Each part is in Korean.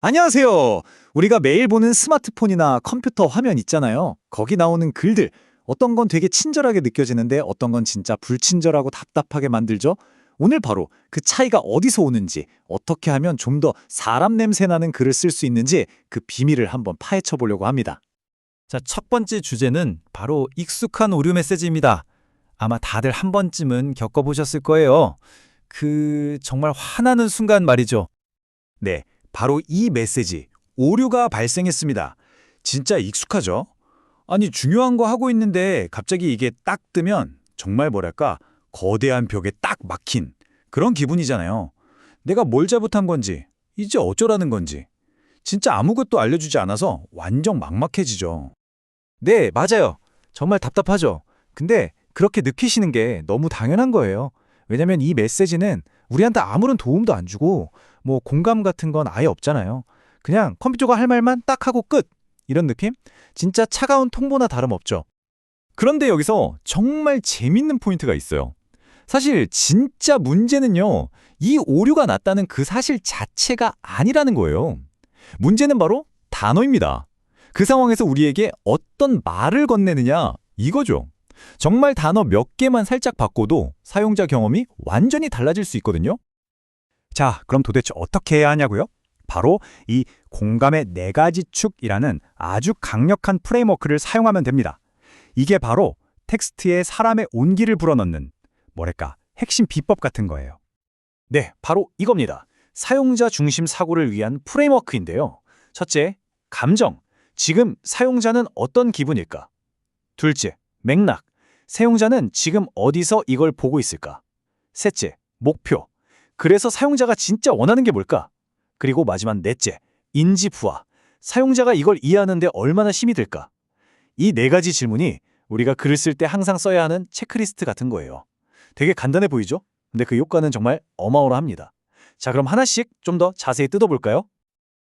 안녕하세요. 우리가 매일 보는 스마트폰이나 컴퓨터 화면 있잖아요. 거기 나오는 글들. 어떤 건 되게 친절하게 느껴지는데 어떤 건 진짜 불친절하고 답답하게 만들죠? 오늘 바로 그 차이가 어디서 오는지, 어떻게 하면 좀 더 사람 냄새 나는 글을 쓸 수 있는지 그 비밀을 한번 파헤쳐 보려고 합니다. 자, 첫 번째 주제는 바로 익숙한 오류 메시지입니다. 아마 다들 한 번쯤은 겪어보셨을 거예요. 정말 화나는 순간 말이죠. 네, 바로 이 메시지. 오류가 발생했습니다. 진짜 익숙하죠? 아니, 중요한 거 하고 있는데 갑자기 이게 딱 뜨면 정말 뭐랄까, 거대한 벽에 딱 막힌 그런 기분이잖아요. 내가 뭘 잘못한 건지, 이제 어쩌라는 건지. 진짜 아무것도 알려주지 않아서 완전 막막해지죠. 네, 맞아요. 정말 답답하죠. 근데 그렇게 느끼시는 게 너무 당연한 거예요. 왜냐면 이 메시지는 우리한테 아무런 도움도 안 주고 공감 같은 건 아예 없잖아요. 그냥 컴퓨터가 할 말만 딱 하고 끝! 이런 느낌? 진짜 차가운 통보나 다름없죠. 그런데 여기서 정말 재밌는 포인트가 있어요. 사실 진짜 문제는요, 이 오류가 났다는 그 사실 자체가 아니라는 거예요. 문제는 바로 단어입니다. 그 상황에서 우리에게 어떤 말을 건네느냐, 이거죠. 정말 단어 몇 개만 살짝 바꿔도 사용자 경험이 완전히 달라질 수 있거든요. 자, 그럼 도대체 어떻게 해야 하냐고요? 바로 이 공감의 네 가지 축이라는 아주 강력한 프레임워크를 사용하면 됩니다. 이게 바로 텍스트에 사람의 온기를 불어넣는 뭐랄까 핵심 비법 같은 거예요. 네, 바로 이겁니다. 사용자 중심 사고를 위한 프레임워크인데요. 첫째, 감정. 지금 사용자는 어떤 기분일까? 둘째, 맥락. 사용자는 지금 어디서 이걸 보고 있을까? 셋째, 목표. 그래서 사용자가 진짜 원하는 게 뭘까? 그리고 마지막 넷째, 인지 부화. 사용자가 이걸 이해하는데 얼마나 힘이 들까? 이 네 가지 질문이 우리가 글을 쓸 때 항상 써야 하는 체크리스트 같은 거예요. 되게 간단해 보이죠? 근데 그 효과는 정말 어마어마합니다. 자, 그럼 하나씩 좀 더 자세히 뜯어볼까요?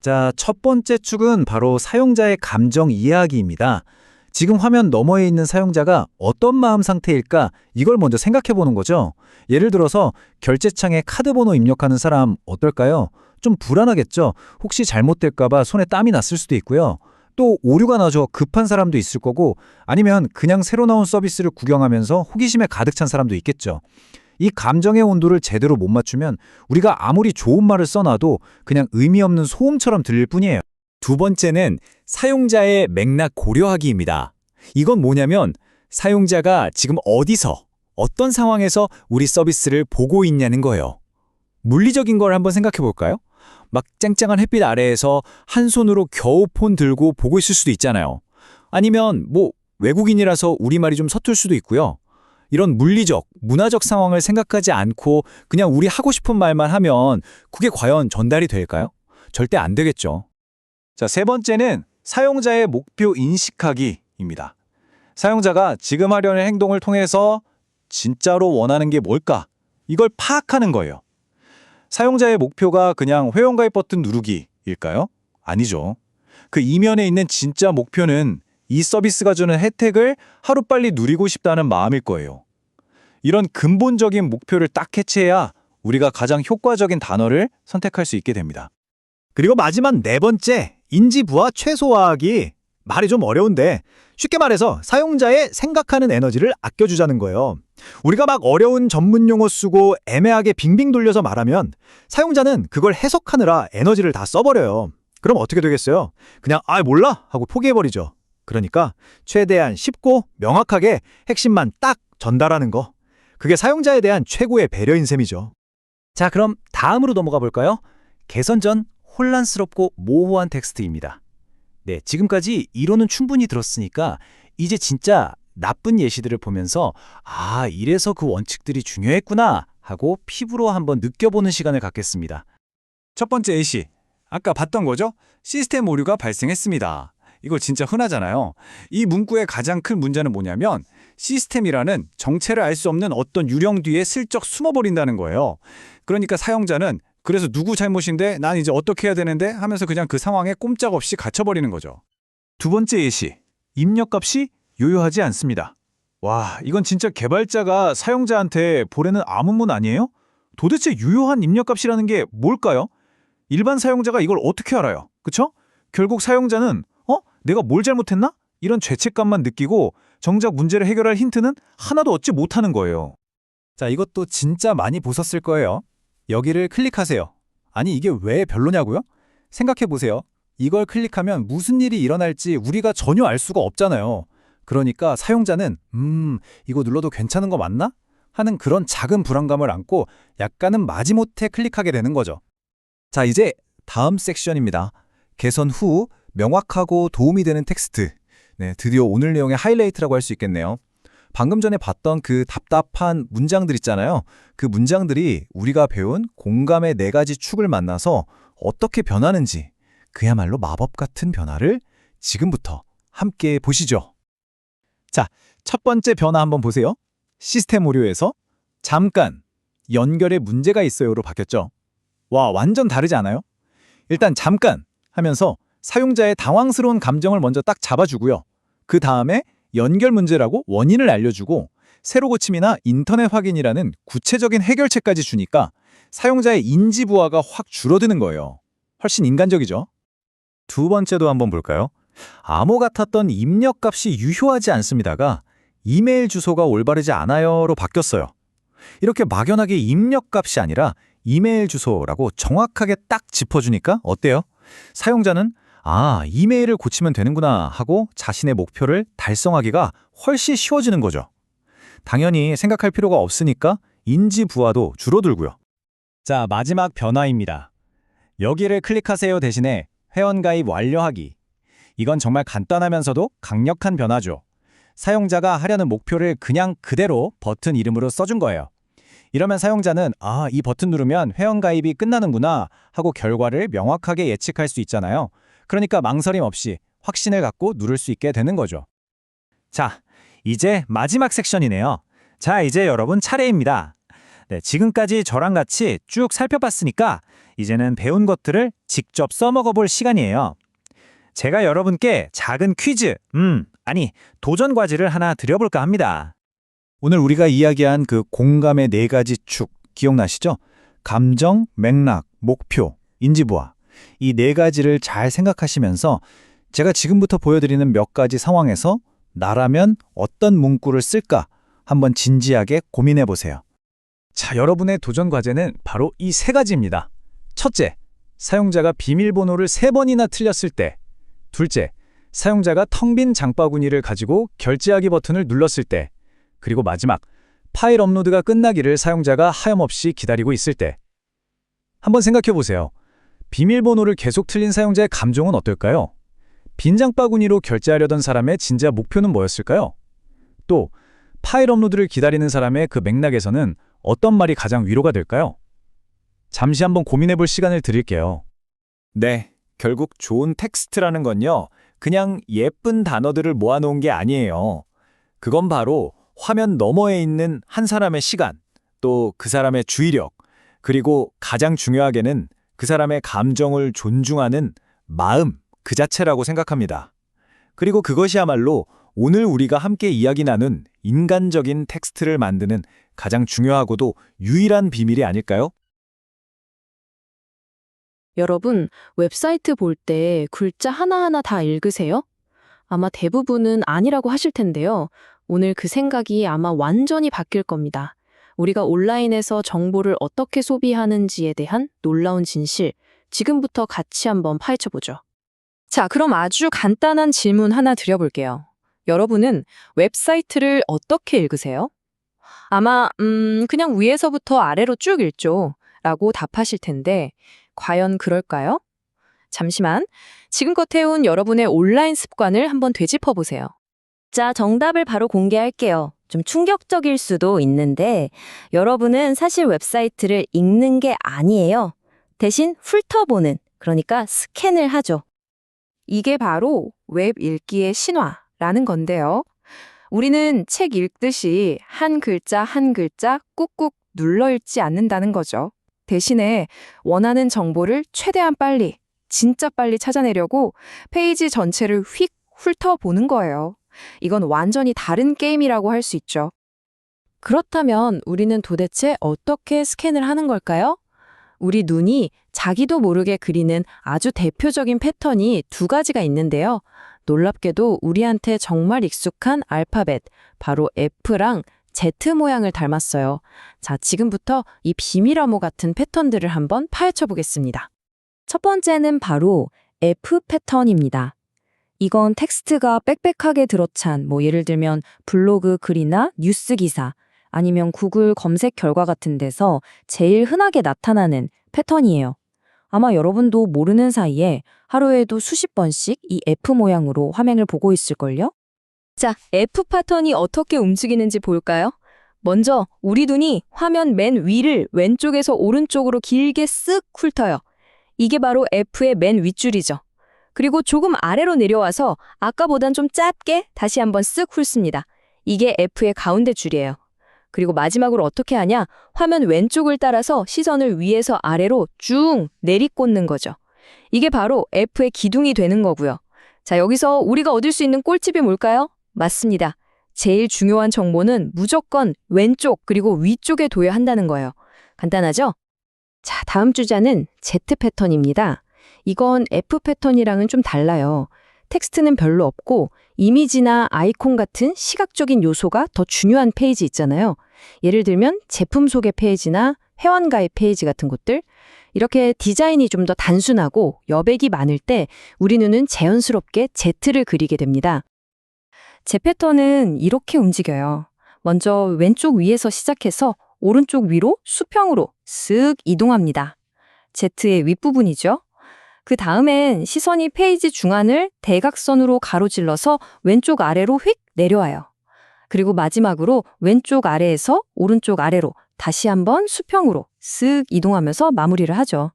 자, 첫 번째 축은 바로 사용자의 감정 이해하기입니다. 지금 화면 너머에 있는 사용자가 어떤 마음 상태일까? 이걸 먼저 생각해 보는 거죠. 예를 들어서 결제창에 카드 번호 입력하는 사람 어떨까요? 좀 불안하겠죠? 혹시 잘못될까 봐 손에 땀이 났을 수도 있고요. 또 오류가 나서 급한 사람도 있을 거고 아니면 그냥 새로 나온 서비스를 구경하면서 호기심에 가득 찬 사람도 있겠죠. 이 감정의 온도를 제대로 못 맞추면 우리가 아무리 좋은 말을 써놔도 그냥 의미 없는 소음처럼 들릴 뿐이에요. 두 번째는 사용자의 맥락 고려하기입니다. 이건 뭐냐면 사용자가 지금 어디서, 어떤 상황에서 우리 서비스를 보고 있냐는 거예요. 물리적인 걸 한번 생각해 볼까요? 막 쨍쨍한 햇빛 아래에서 한 손으로 겨우 폰 들고 보고 있을 수도 있잖아요. 아니면 외국인이라서 우리말이 좀 서툴 수도 있고요. 이런 물리적, 문화적 상황을 생각하지 않고 그냥 우리 하고 싶은 말만 하면 그게 과연 전달이 될까요? 절대 안 되겠죠. 자, 세 번째는 사용자의 목표 인식하기입니다. 사용자가 지금 하려는 행동을 통해서 진짜로 원하는 게 뭘까? 이걸 파악하는 거예요. 사용자의 목표가 그냥 회원가입 버튼 누르기일까요? 아니죠. 그 이면에 있는 진짜 목표는 이 서비스가 주는 혜택을 하루빨리 누리고 싶다는 마음일 거예요. 이런 근본적인 목표를 딱 캐치해야 우리가 가장 효과적인 단어를 선택할 수 있게 됩니다. 그리고 마지막 네 번째, 인지 부화 최소화하기. 말이 좀 어려운데 쉽게 말해서 사용자의 생각하는 에너지를 아껴주자는 거예요. 우리가 막 어려운 전문 용어 쓰고 애매하게 빙빙 돌려서 말하면 사용자는 그걸 해석하느라 에너지를 다 써버려요. 그럼 어떻게 되겠어요? 그냥 몰라 하고 포기해버리죠. 그러니까 최대한 쉽고 명확하게 핵심만 딱 전달하는 거. 그게 사용자에 대한 최고의 배려인 셈이죠. 자, 그럼 다음으로 넘어가 볼까요? 개선 전 혼란스럽고 모호한 텍스트입니다. 네, 지금까지 이론은 충분히 들었으니까 이제 진짜 나쁜 예시들을 보면서 이래서 그 원칙들이 중요했구나 하고 피부로 한번 느껴보는 시간을 갖겠습니다. 첫 번째 예시, 아까 봤던 거죠? 시스템 오류가 발생했습니다. 이거 진짜 흔하잖아요. 이 문구의 가장 큰 문제는 뭐냐면 시스템이라는 정체를 알 수 없는 어떤 유령 뒤에 슬쩍 숨어버린다는 거예요. 그러니까 사용자는 그래서 누구 잘못인데 난 이제 어떻게 해야 되는데 하면서 그냥 그 상황에 꼼짝없이 갇혀버리는 거죠. 두 번째 예시, 입력값이 요요하지 않습니다. 와, 이건 진짜 개발자가 사용자한테 보내는 암문문 아니에요? 도대체 유효한 입력값이라는 게 뭘까요? 일반 사용자가 이걸 어떻게 알아요? 그쵸? 결국 사용자는 내가 뭘 잘못했나? 이런 죄책감만 느끼고 정작 문제를 해결할 힌트는 하나도 얻지 못하는 거예요. 자, 이것도 진짜 많이 보셨을 거예요. 여기를 클릭하세요. 아니, 이게 왜 별로냐고요? 생각해 보세요. 이걸 클릭하면 무슨 일이 일어날지 우리가 전혀 알 수가 없잖아요. 그러니까 사용자는 이거 눌러도 괜찮은 거 맞나? 하는 그런 작은 불안감을 안고 약간은 마지못해 클릭하게 되는 거죠. 자, 이제 다음 섹션입니다. 개선 후 명확하고 도움이 되는 텍스트. 네, 드디어 오늘 내용의 하이라이트라고 할 수 있겠네요. 방금 전에 봤던 그 답답한 문장들 있잖아요. 그 문장들이 우리가 배운 공감의 4가지 축을 만나서 어떻게 변하는지, 그야말로 마법 같은 변화를 지금부터 함께 보시죠. 자, 첫 번째 변화 한번 보세요. 시스템 오류에서 잠깐 연결에 문제가 있어요로 바뀌었죠. 와, 완전 다르지 않아요? 일단 잠깐 하면서 사용자의 당황스러운 감정을 먼저 딱 잡아주고요. 그 다음에 연결 문제라고 원인을 알려주고 새로 고침이나 인터넷 확인이라는 구체적인 해결책까지 주니까 사용자의 인지 부하가 확 줄어드는 거예요. 훨씬 인간적이죠? 두 번째도 한번 볼까요? 암호 같았던 입력값이 유효하지 않습니다가 이메일 주소가 올바르지 않아요로 바뀌었어요. 이렇게 막연하게 입력값이 아니라 이메일 주소라고 정확하게 딱 짚어주니까 어때요? 사용자는 이메일을 고치면 되는구나 하고 자신의 목표를 달성하기가 훨씬 쉬워지는 거죠. 당연히 생각할 필요가 없으니까 인지 부하도 줄어들고요. 자, 마지막 변화입니다. 여기를 클릭하세요 대신에 회원가입 완료하기. 이건 정말 간단하면서도 강력한 변화죠. 사용자가 하려는 목표를 그냥 그대로 버튼 이름으로 써준 거예요. 이러면 사용자는 이 버튼 누르면 회원가입이 끝나는구나 하고 결과를 명확하게 예측할 수 있잖아요. 그러니까 망설임 없이 확신을 갖고 누를 수 있게 되는 거죠. 자, 이제 마지막 섹션이네요. 자, 이제 여러분 차례입니다. 네, 지금까지 저랑 같이 쭉 살펴봤으니까 이제는 배운 것들을 직접 써먹어 볼 시간이에요. 제가 여러분께 작은 퀴즈, 도전 과제를 하나 드려볼까 합니다. 오늘 우리가 이야기한 그 공감의 4가지 축 기억나시죠? 감정, 맥락, 목표, 인지부하. 이 4가지를 잘 생각하시면서 제가 지금부터 보여드리는 몇 가지 상황에서 나라면 어떤 문구를 쓸까 한번 진지하게 고민해 보세요. 자, 여러분의 도전 과제는 바로 이 3가지입니다. 첫째, 사용자가 비밀번호를 3번이나 틀렸을 때. 둘째, 사용자가 텅 빈 장바구니를 가지고 결제하기 버튼을 눌렀을 때. 그리고 마지막, 파일 업로드가 끝나기를 사용자가 하염없이 기다리고 있을 때. 한번 생각해 보세요. 비밀번호를 계속 틀린 사용자의 감정은 어떨까요? 빈 장바구니로 결제하려던 사람의 진짜 목표는 뭐였을까요? 또 파일 업로드를 기다리는 사람의 그 맥락에서는 어떤 말이 가장 위로가 될까요? 잠시 한번 고민해 볼 시간을 드릴게요. 네, 결국 좋은 텍스트라는 건요, 그냥 예쁜 단어들을 모아놓은 게 아니에요. 그건 바로 화면 너머에 있는 한 사람의 시간, 또 그 사람의 주의력, 그리고 가장 중요하게는 그 사람의 감정을 존중하는 마음 그 자체라고 생각합니다. 그리고 그것이야말로 오늘 우리가 함께 이야기 나눈 인간적인 텍스트를 만드는 가장 중요하고도 유일한 비밀이 아닐까요? 여러분, 웹사이트 볼 때 글자 하나하나 다 읽으세요? 아마 대부분은 아니라고 하실 텐데요. 오늘 그 생각이 아마 완전히 바뀔 겁니다. 우리가 온라인에서 정보를 어떻게 소비하는지에 대한 놀라운 진실, 지금부터 같이 한번 파헤쳐보죠. 자, 그럼 아주 간단한 질문 하나 드려볼게요. 여러분은 웹사이트를 어떻게 읽으세요? 아마 그냥 위에서부터 아래로 쭉 읽죠 라고 답하실 텐데 과연 그럴까요? 잠시만, 지금껏 해온 여러분의 온라인 습관을 한번 되짚어보세요. 자, 정답을 바로 공개할게요. 좀 충격적일 수도 있는데 여러분은 사실 웹사이트를 읽는 게 아니에요. 대신 훑어보는, 그러니까 스캔을 하죠. 이게 바로 웹 읽기의 신화라는 건데요. 우리는 책 읽듯이 한 글자 한 글자 꾹꾹 눌러 읽지 않는다는 거죠. 대신에 원하는 정보를 최대한 빨리, 진짜 빨리 찾아내려고 페이지 전체를 휙 훑어보는 거예요. 이건 완전히 다른 게임이라고 할 수 있죠. 그렇다면 우리는 도대체 어떻게 스캔을 하는 걸까요? 우리 눈이 자기도 모르게 그리는 아주 대표적인 패턴이 두 가지가 있는데요. 놀랍게도 우리한테 정말 익숙한 알파벳, 바로 F랑 Z 모양을 닮았어요. 자, 지금부터 이 비밀 암호 같은 패턴들을 한번 파헤쳐 보겠습니다. 첫 번째는 바로 F 패턴입니다. 이건 텍스트가 빽빽하게 들어찬 예를 들면 블로그 글이나 뉴스 기사 아니면 구글 검색 결과 같은 데서 제일 흔하게 나타나는 패턴이에요. 아마 여러분도 모르는 사이에 하루에도 수십 번씩 이 F 모양으로 화면을 보고 있을걸요? 자, F 패턴이 어떻게 움직이는지 볼까요? 먼저 우리 눈이 화면 맨 위를 왼쪽에서 오른쪽으로 길게 쓱 훑어요. 이게 바로 F의 맨 윗줄이죠. 그리고 조금 아래로 내려와서 아까보단 좀 짧게 다시 한번 쓱 훑습니다. 이게 F의 가운데 줄이에요. 그리고 마지막으로 어떻게 하냐? 화면 왼쪽을 따라서 시선을 위에서 아래로 쭉 내리꽂는 거죠. 이게 바로 F의 기둥이 되는 거고요. 자, 여기서 우리가 얻을 수 있는 꿀팁이 뭘까요? 맞습니다. 제일 중요한 정보는 무조건 왼쪽 그리고 위쪽에 둬야 한다는 거예요. 간단하죠? 자, 다음 주자는 Z 패턴입니다. 이건 F 패턴이랑은 좀 달라요. 텍스트는 별로 없고 이미지나 아이콘 같은 시각적인 요소가 더 중요한 페이지 있잖아요. 예를 들면 제품 소개 페이지나 회원가입 페이지 같은 곳들. 이렇게 디자인이 좀 더 단순하고 여백이 많을 때 우리 눈은 자연스럽게 Z를 그리게 됩니다. Z 패턴은 이렇게 움직여요. 먼저 왼쪽 위에서 시작해서 오른쪽 위로 수평으로 쓱 이동합니다. Z의 윗부분이죠. 그 다음엔 시선이 페이지 중앙을 대각선으로 가로질러서 왼쪽 아래로 휙 내려와요. 그리고 마지막으로 왼쪽 아래에서 오른쪽 아래로 다시 한번 수평으로 쓱 이동하면서 마무리를 하죠.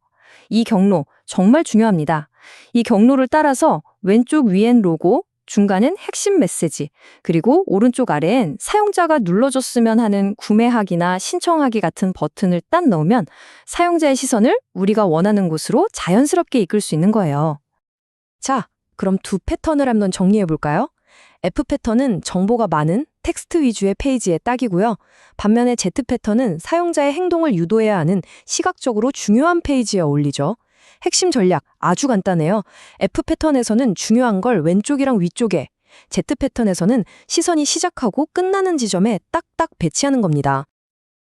이 경로 정말 중요합니다. 이 경로를 따라서 왼쪽 위엔 로고, 중간은 핵심 메시지, 그리고 오른쪽 아래엔 사용자가 눌러줬으면 하는 구매하기나 신청하기 같은 버튼을 딱 넣으면 사용자의 시선을 우리가 원하는 곳으로 자연스럽게 이끌 수 있는 거예요. 자, 그럼 두 패턴을 한번 정리해 볼까요? F 패턴은 정보가 많은 텍스트 위주의 페이지에 딱이고요. 반면에 Z 패턴은 사용자의 행동을 유도해야 하는 시각적으로 중요한 페이지에 어울리죠. 핵심 전략 아주 간단해요. F 패턴에서는 중요한 걸 왼쪽이랑 위쪽에, Z 패턴에서는 시선이 시작하고 끝나는 지점에 딱딱 배치하는 겁니다.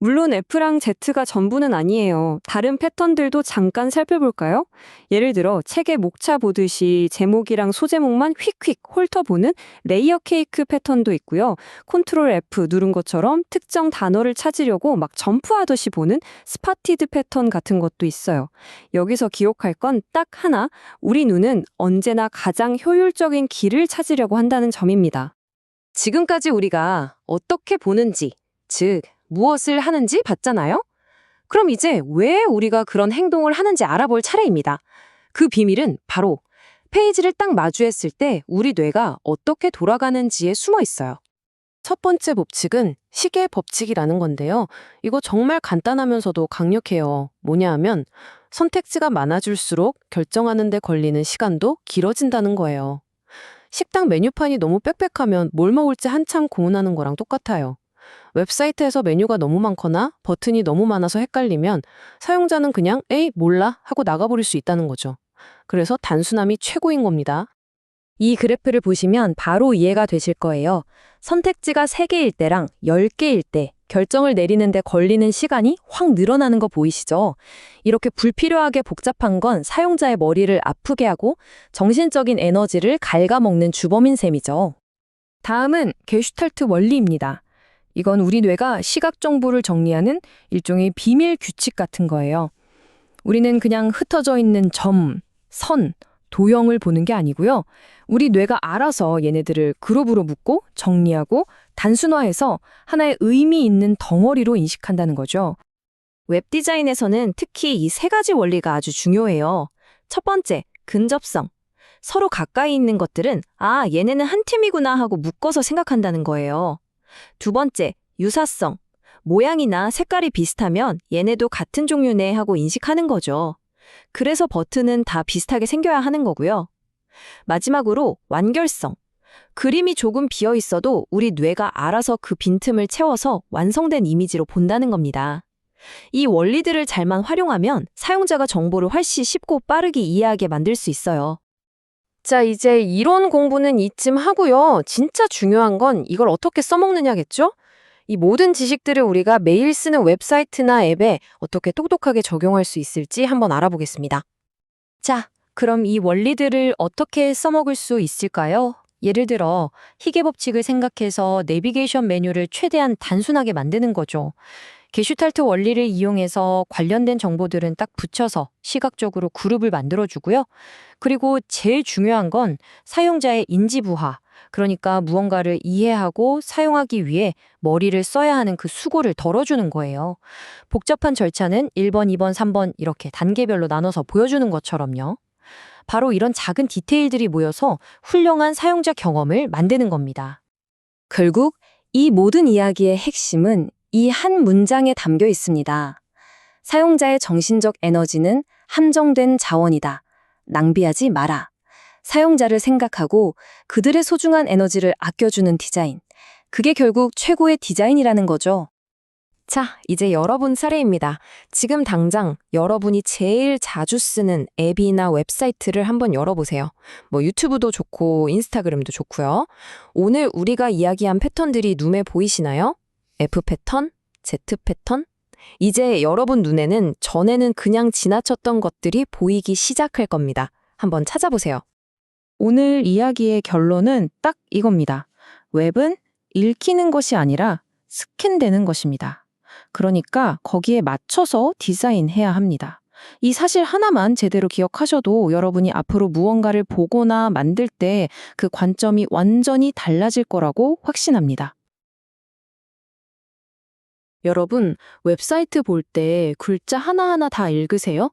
물론 F랑 Z가 전부는 아니에요. 다른 패턴들도 잠깐 살펴볼까요? 예를 들어 책의 목차 보듯이 제목이랑 소제목만 휙휙 훑어보는 레이어 케이크 패턴도 있고요. 컨트롤 F 누른 것처럼 특정 단어를 찾으려고 막 점프하듯이 보는 스파티드 패턴 같은 것도 있어요. 여기서 기억할 건 딱 하나, 우리 눈은 언제나 가장 효율적인 길을 찾으려고 한다는 점입니다. 지금까지 우리가 어떻게 보는지, 즉 무엇을 하는지 봤잖아요? 그럼 이제 왜 우리가 그런 행동을 하는지 알아볼 차례입니다. 그 비밀은 바로 페이지를 딱 마주했을 때 우리 뇌가 어떻게 돌아가는지에 숨어 있어요. 첫 번째 법칙은 시계 법칙이라는 건데요. 이거 정말 간단하면서도 강력해요. 뭐냐 하면 선택지가 많아질수록 결정하는 데 걸리는 시간도 길어진다는 거예요. 식당 메뉴판이 너무 빽빽하면 뭘 먹을지 한참 고민하는 거랑 똑같아요. 웹사이트에서 메뉴가 너무 많거나 버튼이 너무 많아서 헷갈리면 사용자는 그냥 에이 몰라 하고 나가버릴 수 있다는 거죠. 그래서 단순함이 최고인 겁니다. 이 그래프를 보시면 바로 이해가 되실 거예요. 선택지가 3개일 때랑 10개일 때 결정을 내리는데 걸리는 시간이 확 늘어나는 거 보이시죠? 이렇게 불필요하게 복잡한 건 사용자의 머리를 아프게 하고 정신적인 에너지를 갉아먹는 주범인 셈이죠. 다음은 게슈탈트 원리입니다. 이건 우리 뇌가 시각 정보를 정리하는 일종의 비밀 규칙 같은 거예요. 우리는 그냥 흩어져 있는 점, 선, 도형을 보는 게 아니고요. 우리 뇌가 알아서 얘네들을 그룹으로 묶고 정리하고 단순화해서 하나의 의미 있는 덩어리로 인식한다는 거죠. 웹 디자인에서는 특히 이 3가지 원리가 아주 중요해요. 첫 번째, 근접성. 서로 가까이 있는 것들은 얘네는 한 팀이구나 하고 묶어서 생각한다는 거예요. 두 번째, 유사성. 모양이나 색깔이 비슷하면 얘네도 같은 종류네 하고 인식하는 거죠. 그래서 버튼은 다 비슷하게 생겨야 하는 거고요. 마지막으로 완결성. 그림이 조금 비어 있어도 우리 뇌가 알아서 그 빈틈을 채워서 완성된 이미지로 본다는 겁니다. 이 원리들을 잘만 활용하면 사용자가 정보를 훨씬 쉽고 빠르게 이해하게 만들 수 있어요. 자, 이제 이론 공부는 이쯤 하고요. 진짜 중요한 건 이걸 어떻게 써먹느냐겠죠? 이 모든 지식들을 우리가 매일 쓰는 웹사이트나 앱에 어떻게 똑똑하게 적용할 수 있을지 한번 알아보겠습니다. 자, 그럼 이 원리들을 어떻게 써먹을 수 있을까요? 예를 들어, 희귀 법칙을 생각해서 내비게이션 메뉴를 최대한 단순하게 만드는 거죠. 게슈탈트 원리를 이용해서 관련된 정보들은 딱 붙여서 시각적으로 그룹을 만들어주고요. 그리고 제일 중요한 건 사용자의 인지부하, 그러니까 무언가를 이해하고 사용하기 위해 머리를 써야 하는 그 수고를 덜어주는 거예요. 복잡한 절차는 1번, 2번, 3번 이렇게 단계별로 나눠서 보여주는 것처럼요. 바로 이런 작은 디테일들이 모여서 훌륭한 사용자 경험을 만드는 겁니다. 결국 이 모든 이야기의 핵심은 이 한 문장에 담겨 있습니다. 사용자의 정신적 에너지는 함정된 자원이다. 낭비하지 마라. 사용자를 생각하고 그들의 소중한 에너지를 아껴주는 디자인. 그게 결국 최고의 디자인이라는 거죠. 자, 이제 여러분 차례입니다. 지금 당장 여러분이 제일 자주 쓰는 앱이나 웹사이트를 한번 열어보세요. 뭐 유튜브도 좋고 인스타그램도 좋고요. 오늘 우리가 이야기한 패턴들이 눈에 보이시나요? F 패턴, Z 패턴? 이제 여러분 눈에는 전에는 그냥 지나쳤던 것들이 보이기 시작할 겁니다. 한번 찾아보세요. 오늘 이야기의 결론은 딱 이겁니다. 웹은 읽히는 것이 아니라 스캔되는 것입니다. 그러니까 거기에 맞춰서 디자인해야 합니다. 이 사실 하나만 제대로 기억하셔도 여러분이 앞으로 무언가를 보거나 만들 때 그 관점이 완전히 달라질 거라고 확신합니다. 여러분, 웹사이트 볼 때 글자 하나하나 다 읽으세요?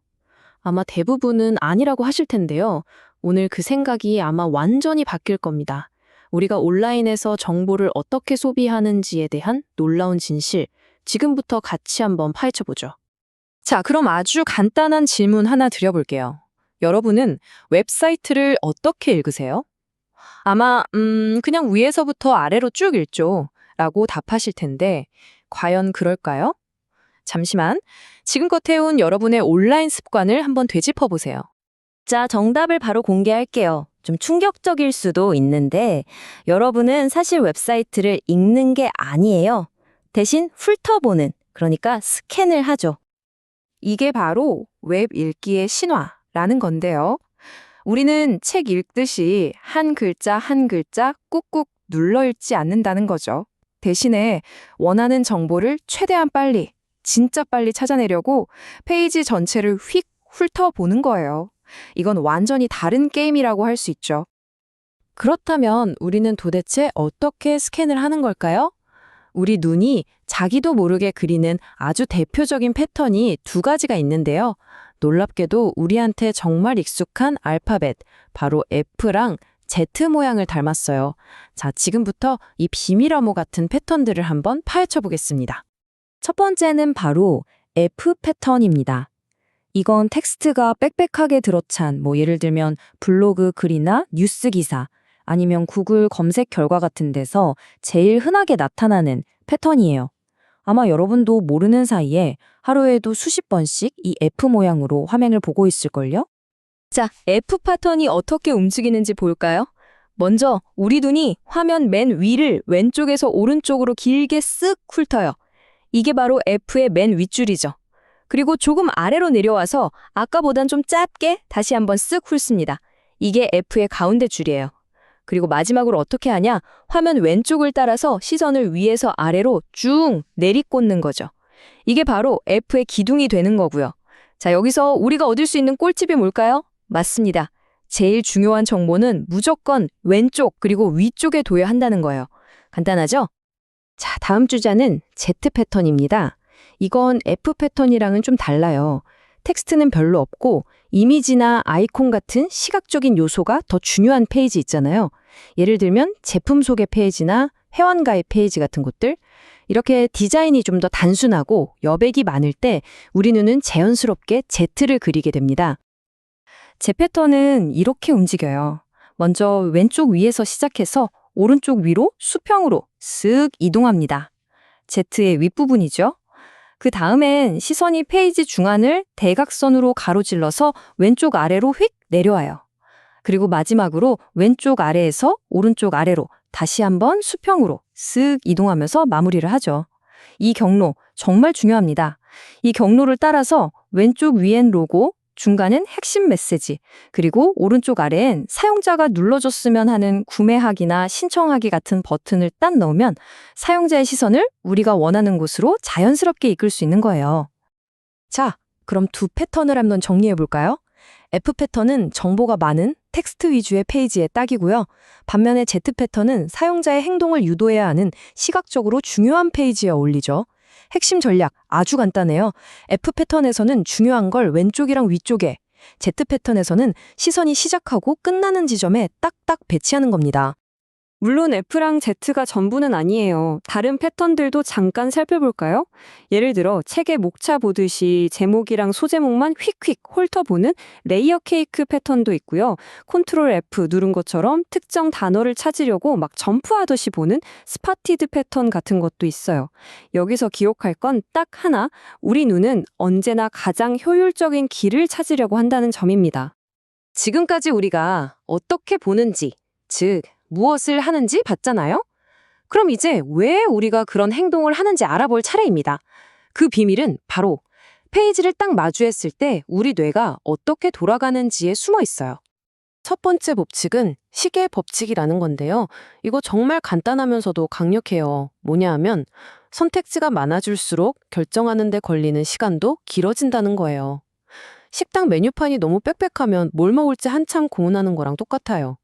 아마 대부분은 아니라고 하실 텐데요. 오늘 그 생각이 아마 완전히 바뀔 겁니다. 우리가 온라인에서 정보를 어떻게 소비하는지에 대한 놀라운 진실, 지금부터 같이 한번 파헤쳐보죠. 자, 그럼 아주 간단한 질문 하나 드려볼게요. 여러분은 웹사이트를 어떻게 읽으세요? 아마 그냥 위에서부터 아래로 쭉 읽죠 라고 답하실 텐데 과연 그럴까요? 잠시만, 지금껏 해온 여러분의 온라인 습관을 한번 되짚어보세요. 자, 정답을 바로 공개할게요. 좀 충격적일 수도 있는데 여러분은 사실 웹사이트를 읽는 게 아니에요. 대신 훑어보는, 그러니까 스캔을 하죠. 이게 바로 웹 읽기의 신화라는 건데요. 우리는 책 읽듯이 한 글자 한 글자 꾹꾹 눌러 읽지 않는다는 거죠. 대신에 원하는 정보를 최대한 빨리, 진짜 빨리 찾아내려고 페이지 전체를 휙 훑어보는 거예요. 이건 완전히 다른 게임이라고 할 수 있죠. 그렇다면 우리는 도대체 어떻게 스캔을 하는 걸까요? 우리 눈이 자기도 모르게 그리는 아주 대표적인 패턴이 두 가지가 있는데요. 놀랍게도 우리한테 정말 익숙한 알파벳, 바로 F랑 Z 모양을 닮았어요. 자, 지금부터 이 비밀 암호 같은 패턴들을 한번 파헤쳐 보겠습니다. 첫 번째는 바로 F 패턴입니다. 이건 텍스트가 빽빽하게 들어찬, 예를 들면 블로그 글이나 뉴스 기사, 아니면 구글 검색 결과 같은 데서 제일 흔하게 나타나는 패턴이에요. 아마 여러분도 모르는 사이에 하루에도 수십 번씩 이 F 모양으로 화면을 보고 있을걸요? 자, F 패턴이 어떻게 움직이는지 볼까요? 먼저 우리 눈이 화면 맨 위를 왼쪽에서 오른쪽으로 길게 쓱 훑어요. 이게 바로 F의 맨 윗줄이죠. 그리고 조금 아래로 내려와서 아까보단 좀 짧게 다시 한번 쓱 훑습니다. 이게 F의 가운데 줄이에요. 그리고 마지막으로 어떻게 하냐? 화면 왼쪽을 따라서 시선을 위에서 아래로 쭉 내리꽂는 거죠. 이게 바로 F의 기둥이 되는 거고요. 자, 여기서 우리가 얻을 수 있는 꿀팁이 뭘까요? 맞습니다. 제일 중요한 정보는 무조건 왼쪽 그리고 위쪽에 둬야 한다는 거예요. 간단하죠? 자, 다음 주자는 Z 패턴입니다. 이건 F 패턴이랑은 좀 달라요. 텍스트는 별로 없고 이미지나 아이콘 같은 시각적인 요소가 더 중요한 페이지 있잖아요. 예를 들면 제품 소개 페이지나 회원 가입 페이지 같은 곳들. 이렇게 디자인이 좀 더 단순하고 여백이 많을 때 우리 눈은 자연스럽게 Z를 그리게 됩니다. Z 패턴은 이렇게 움직여요. 먼저 왼쪽 위에서 시작해서 오른쪽 위로 수평으로 쓱 이동합니다. Z의 윗부분이죠. 그 다음엔 시선이 페이지 중앙을 대각선으로 가로질러서 왼쪽 아래로 휙 내려와요. 그리고 마지막으로 왼쪽 아래에서 오른쪽 아래로 다시 한번 수평으로 쓱 이동하면서 마무리를 하죠. 이 경로 정말 중요합니다. 이 경로를 따라서 왼쪽 위엔 로고, 중간엔 핵심 메시지, 그리고 오른쪽 아래엔 사용자가 눌러줬으면 하는 구매하기나 신청하기 같은 버튼을 딱 넣으면 사용자의 시선을 우리가 원하는 곳으로 자연스럽게 이끌 수 있는 거예요. 자, 그럼 두 패턴을 한번 정리해 볼까요? F 패턴은 정보가 많은 텍스트 위주의 페이지에 딱이고요. 반면에 Z 패턴은 사용자의 행동을 유도해야 하는 시각적으로 중요한 페이지에 어울리죠. 핵심 전략 아주 간단해요. F 패턴에서는 중요한 걸 왼쪽이랑 위쪽에, Z 패턴에서는 시선이 시작하고 끝나는 지점에 딱딱 배치하는 겁니다. 물론 F랑 Z가 전부는 아니에요. 다른 패턴들도 잠깐 살펴볼까요? 예를 들어 책에 목차 보듯이 제목이랑 소제목만 휙휙 훑어보는 레이어 케이크 패턴도 있고요. 컨트롤 F 누른 것처럼 특정 단어를 찾으려고 막 점프하듯이 보는 스파티드 패턴 같은 것도 있어요. 여기서 기억할 건 딱 하나, 우리 눈은 언제나 가장 효율적인 길을 찾으려고 한다는 점입니다. 지금까지 우리가 어떻게 보는지, 즉 무엇을 하는지 봤잖아요? 그럼 이제 왜 우리가 그런 행동을 하는지 알아볼 차례입니다. 그 비밀은 바로 페이지를 딱 마주했을 때 우리 뇌가 어떻게 돌아가는지에 숨어 있어요. 첫 번째 법칙은 시계 법칙이라는 건데요. 이거 정말 간단하면서도 강력해요. 뭐냐 하면 선택지가 많아질수록 결정하는 데 걸리는 시간도 길어진다는 거예요. 식당 메뉴판이 너무 빽빽하면 뭘 먹을지 한참 고민하는 거랑 똑같아요.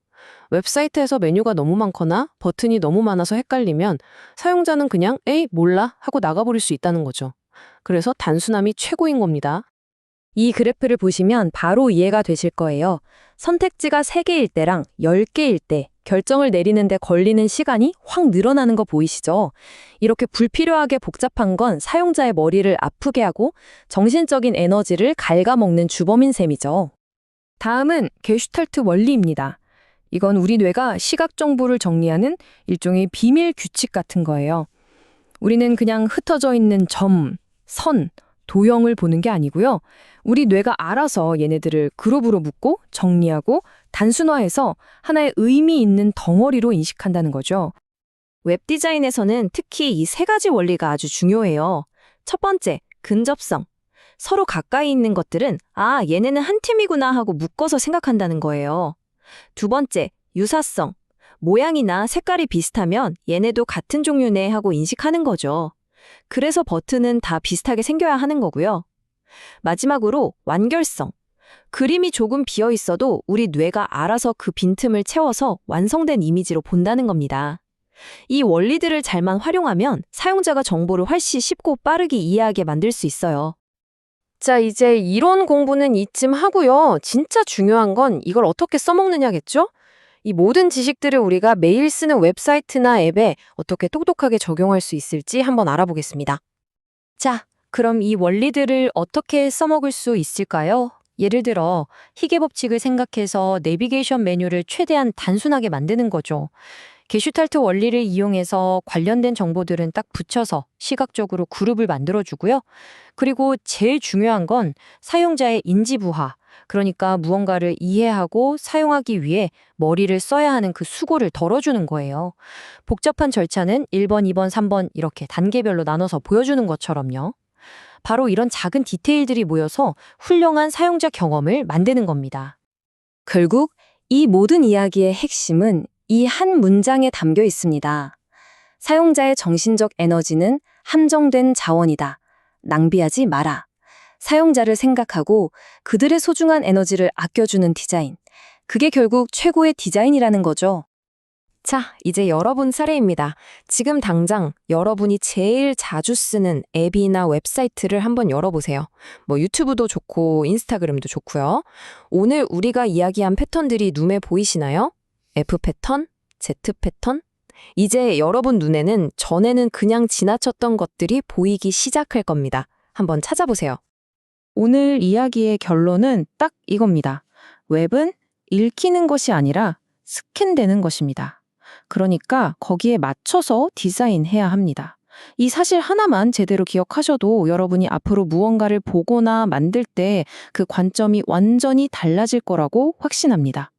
웹사이트에서 메뉴가 너무 많거나 버튼이 너무 많아서 헷갈리면 사용자는 그냥 에이 몰라 하고 나가버릴 수 있다는 거죠. 그래서 단순함이 최고인 겁니다. 이 그래프를 보시면 바로 이해가 되실 거예요. 선택지가 3개일 때랑 10개일 때 결정을 내리는데 걸리는 시간이 확 늘어나는 거 보이시죠? 이렇게 불필요하게 복잡한 건 사용자의 머리를 아프게 하고 정신적인 에너지를 갉아먹는 주범인 셈이죠. 다음은 게슈탈트 원리입니다. 이건 우리 뇌가 시각 정보를 정리하는 일종의 비밀 규칙 같은 거예요. 우리는 그냥 흩어져 있는 점, 선, 도형을 보는 게 아니고요. 우리 뇌가 알아서 얘네들을 그룹으로 묶고 정리하고 단순화해서 하나의 의미 있는 덩어리로 인식한다는 거죠. 웹 디자인에서는 특히 이 3가지 원리가 아주 중요해요. 첫 번째, 근접성. 서로 가까이 있는 것들은 아, 얘네는 한 팀이구나 하고 묶어서 생각한다는 거예요. 두 번째, 유사성. 모양이나 색깔이 비슷하면 얘네도 같은 종류네 하고 인식하는 거죠. 그래서 버튼은 다 비슷하게 생겨야 하는 거고요. 마지막으로 완결성. 그림이 조금 비어 있어도 우리 뇌가 알아서 그 빈틈을 채워서 완성된 이미지로 본다는 겁니다. 이 원리들을 잘만 활용하면 사용자가 정보를 훨씬 쉽고 빠르게 이해하게 만들 수 있어요. 자, 이제 이론 공부는 이쯤 하고요. 진짜 중요한 건 이걸 어떻게 써먹느냐겠죠? 이 모든 지식들을 우리가 매일 쓰는 웹사이트나 앱에 어떻게 똑똑하게 적용할 수 있을지 한번 알아보겠습니다. 자, 그럼 이 원리들을 어떻게 써먹을 수 있을까요? 예를 들어 희게 법칙을 생각해서 내비게이션 메뉴를 최대한 단순하게 만드는 거죠. 게슈탈트 원리를 이용해서 관련된 정보들은 딱 붙여서 시각적으로 그룹을 만들어주고요. 그리고 제일 중요한 건 사용자의 인지부하, 그러니까 무언가를 이해하고 사용하기 위해 머리를 써야 하는 그 수고를 덜어주는 거예요. 복잡한 절차는 1번, 2번, 3번 이렇게 단계별로 나눠서 보여주는 것처럼요. 바로 이런 작은 디테일들이 모여서 훌륭한 사용자 경험을 만드는 겁니다. 결국 이 모든 이야기의 핵심은 이 한 문장에 담겨 있습니다. 사용자의 정신적 에너지는 한정된 자원이다. 낭비하지 마라. 사용자를 생각하고 그들의 소중한 에너지를 아껴주는 디자인. 그게 결국 최고의 디자인이라는 거죠. 자, 이제 여러분 차례입니다. 지금 당장 여러분이 제일 자주 쓰는 앱이나 웹사이트를 한번 열어보세요. 유튜브도 좋고 인스타그램도 좋고요. 오늘 우리가 이야기한 패턴들이 눈에 보이시나요? F 패턴, Z 패턴. 이제 여러분 눈에는 전에는 그냥 지나쳤던 것들이 보이기 시작할 겁니다. 한번 찾아보세요. 오늘 이야기의 결론은 딱 이겁니다. 웹은 읽히는 것이 아니라 스캔되는 것입니다. 그러니까 거기에 맞춰서 디자인해야 합니다. 이 사실 하나만 제대로 기억하셔도 여러분이 앞으로 무언가를 보거나 만들 때 그 관점이 완전히 달라질 거라고 확신합니다.